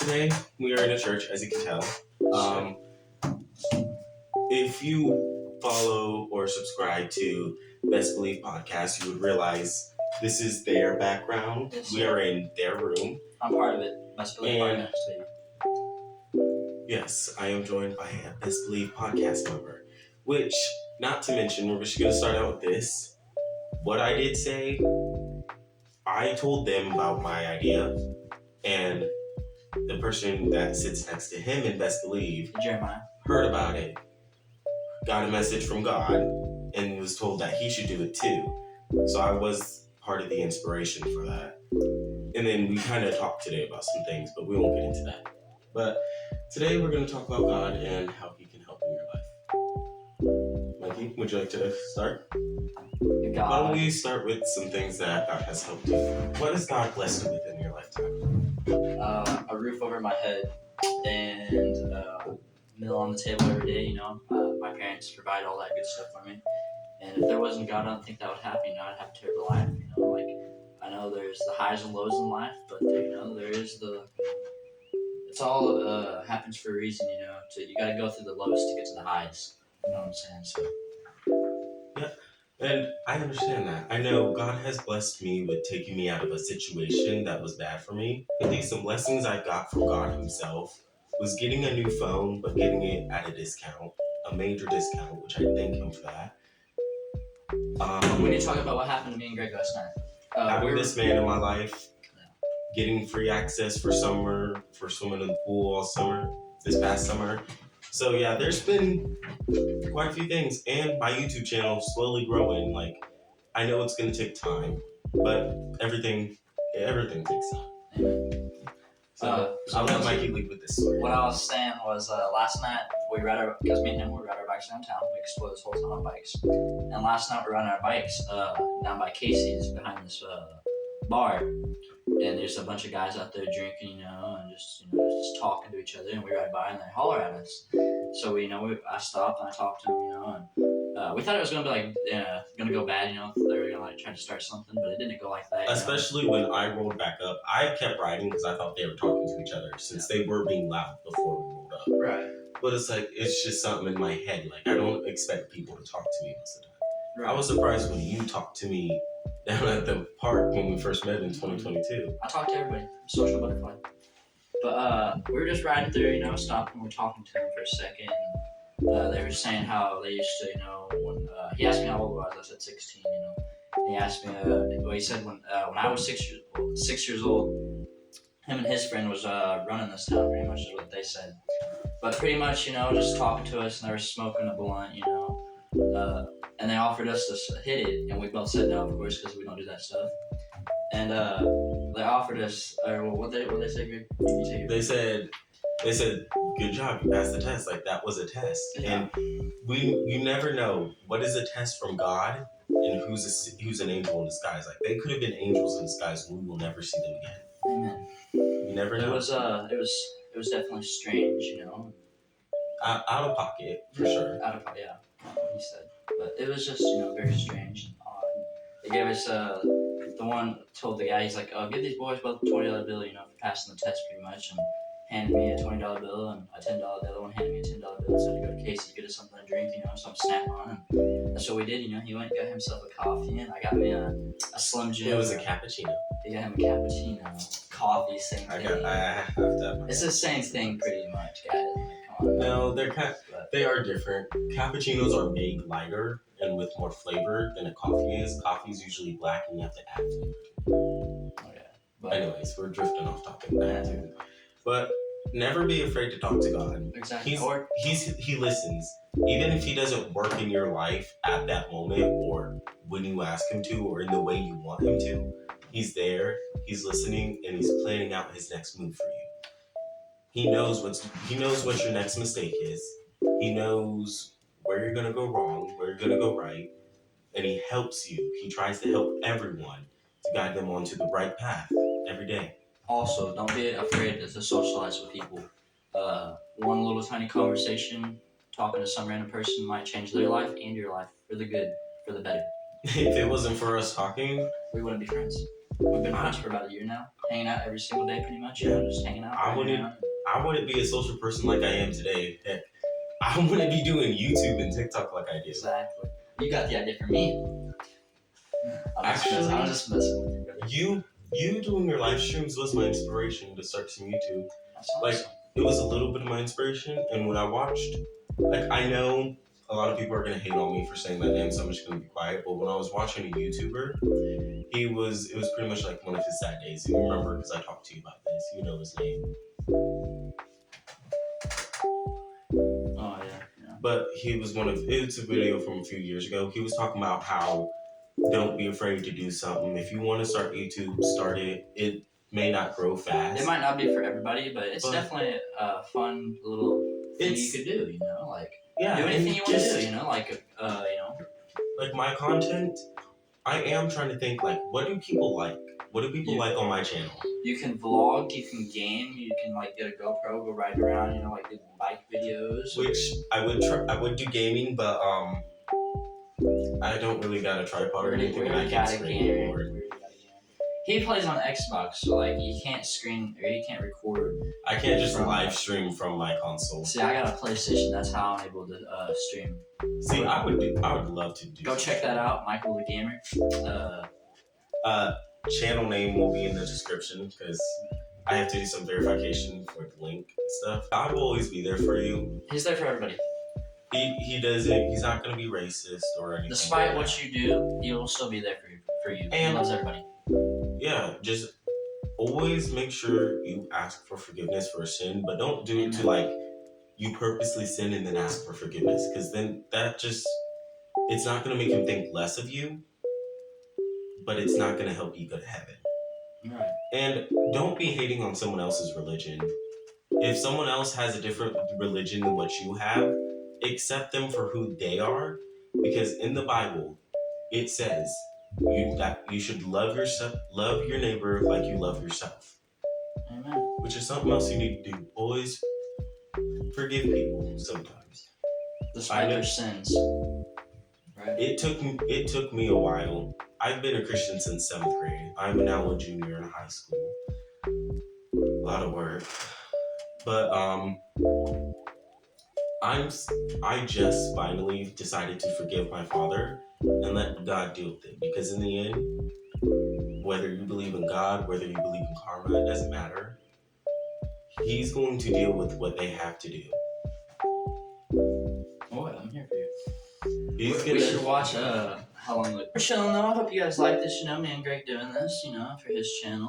today we are in a church, as you can tell. If you follow or subscribe to Best Believe Podcast, you would realize this is their background. Yes, we are in their room. I'm part of it. Best Believe Podcast. Yes, I am joined by a Best Believe Podcast member. Which, not to mention, we're just going to start out with this. What I did say, I told them about my idea, and the person that sits next to him in Best Believe, Jeremiah, heard about it, got a message from God, and was told that he should do it too. So I was part of the inspiration for that. And then we kind of talked today about some things, but we won't get into that. But today we're going to talk about God and how he can help in your life. Mikey, would you like to start? God. Why don't we start with some things that God has helped you? What has God blessed you with in your lifetime? A roof over my head and a meal on the table every day, my parents provide all that good stuff for me. And if there wasn't God, I don't think that would happen. I'd have a terrible life, I know there's the highs and lows in life, but there is it's all happens for a reason, so you gotta go through the lows to get to the highs. You know what I'm saying? So yeah. And I understand that. I know God has blessed me with taking me out of a situation that was bad for me. At least some blessings I got from God himself was getting a new phone, but getting it at a discount, a major discount, which I thank him for that. We need to talk about what happened to me and Greg last night. Having this man in my life, getting free access for summer, for swimming in the pool all summer, this past summer. So yeah, there's been quite a few things, and my YouTube channel slowly growing. I know it's gonna take time, but everything takes time. So I'll let Mikey lead with this story. What I was saying was last night because me and him we ride our bikes downtown. We explore this whole town on bikes. And last night we were riding our bikes down by Casey's behind this bar. And there's a bunch of guys out there drinking, and just talking to each other. And we ride by and they holler at us. So I stopped and I talked to them, and we thought it was gonna be gonna go bad, they were gonna try to start something, but it didn't go like that. Especially when I rolled back up, I kept riding because I thought they were talking to each other since they were being loud before we rolled up. Right. But it's just something in my head. I don't expect people to talk to me most of the time. Right. I was surprised when you talked to me down at the park when we first met in 2022. I talked to everybody. I'm a social butterfly. But we were just riding through, stopped and we were talking to them for a second. And, they were saying how they used to, when he asked me how old I was. I said 16, And he asked me, he said when I was 6 years old, him and his friend was running this town, pretty much is what they said. But pretty much, just talking to us, and they were smoking a blunt, and they offered us to hit it, and we both said no, of course, because we don't do that stuff. And they offered us, what they say, Greg? They said, good job, you passed the test. That was a test. Yeah. And you never know what is a test from God and who's an angel in disguise. They could have been angels in disguise, and we will never see them again. Amen. You never know. It was definitely strange, Out of pocket, for sure. Out of pocket, yeah, he said. But it was just, very strange and odd. They gave us, the one told the guy, he's like, give these boys both a $20 bill, for passing the test pretty much, and handed me a $20 bill and a $10, the other one handed me a $10 bill, so to go to Casey, get us something to drink, some Snap-on, and that's what we did, he went and got himself a coffee, and I got me a Slim Jim. It was a cappuccino. He got him a cappuccino, coffee, same thing. I have to. It's the same thing pretty much, guys. No, they are different. Cappuccinos are made lighter and with more flavor than a coffee is. Coffee is usually black and you have to add flavor. Okay. But anyways, we're drifting off topic. But never be afraid to talk to God. Exactly. He listens. Even if he doesn't work in your life at that moment or when you ask him to or in the way you want him to, he's there, he's listening, and he's planning out his next move for you. He knows what your next mistake is. He knows where you're gonna go wrong, where you're gonna go right, and he helps you. He tries to help everyone to guide them onto the right path every day. Also, don't be afraid to socialize with people. One little tiny conversation, talking to some random person might change their life and your life for the good, for the better. If it wasn't for us talking, we wouldn't be friends. We've been friends for about a year now, hanging out every single day, pretty much. You know, just hanging out. I wouldn't be a social person like I am today. Heck, I wouldn't be doing YouTube and TikTok like I do. Exactly. You got the idea for me. I'm just messing with you, brother. You doing your live streams was my inspiration to start some YouTube. That's awesome. It was a little bit of my inspiration, and when I watched, I know a lot of people are gonna hate on me for saying that name, so I'm just gonna be quiet. But when I was watching a YouTuber, it was pretty much like one of his sad days. You remember because I talked to you about this. You know his name. Oh yeah. But it's a video from a few years ago. He was talking about how don't be afraid to do something. If you want to start YouTube, start it. It may not grow fast. It might not be for everybody, but it's definitely a fun little thing you could do. You know, like do anything you want to do. You know, like my content. I am trying to think like, what do people like? What do people like on my channel? You can vlog, you can game, you can like get a GoPro, go ride around, you know, like do bike videos. Which I would do gaming, but I don't really got a tripod or anything that I can screen record. He plays on Xbox, so like he can't record. I can't just live stream from my console. See, I got a PlayStation. That's how I'm able to stream. See, I would love to do. Go check that out, Michael the Gamer. Channel name will be in the description because I have to do some verification for the link and stuff. I will always be there for you. He's there for everybody. He doesn't. He's not going to be racist or anything. Despite what you do, he will still be there for you. And he loves everybody. Yeah, just always make sure you ask for forgiveness for a sin, but don't do it to like you purposely sin and then ask for forgiveness, because then it's not going to make him think less of you, but it's not going to help you go to heaven. Right. And don't be hating on someone else's religion. If someone else has a different religion than what you have, accept them for who they are, because in the Bible, it says that you should love your neighbor like you love yourself. Amen. Which is something else you need to do. Always forgive people sometimes. Despite their sins. Right. It took me a while. I've been a Christian since 7th grade. I'm now a junior in high school. A lot of work. But I just finally decided to forgive my father and let God deal with it. Because in the end, whether you believe in God, whether you believe in karma, it doesn't matter. He's going to deal with what they have to do. Oh, I'm here for you. We should watch how long we're chilling though. I hope you guys like this. You know, me and Greg doing this, you know, for his channel.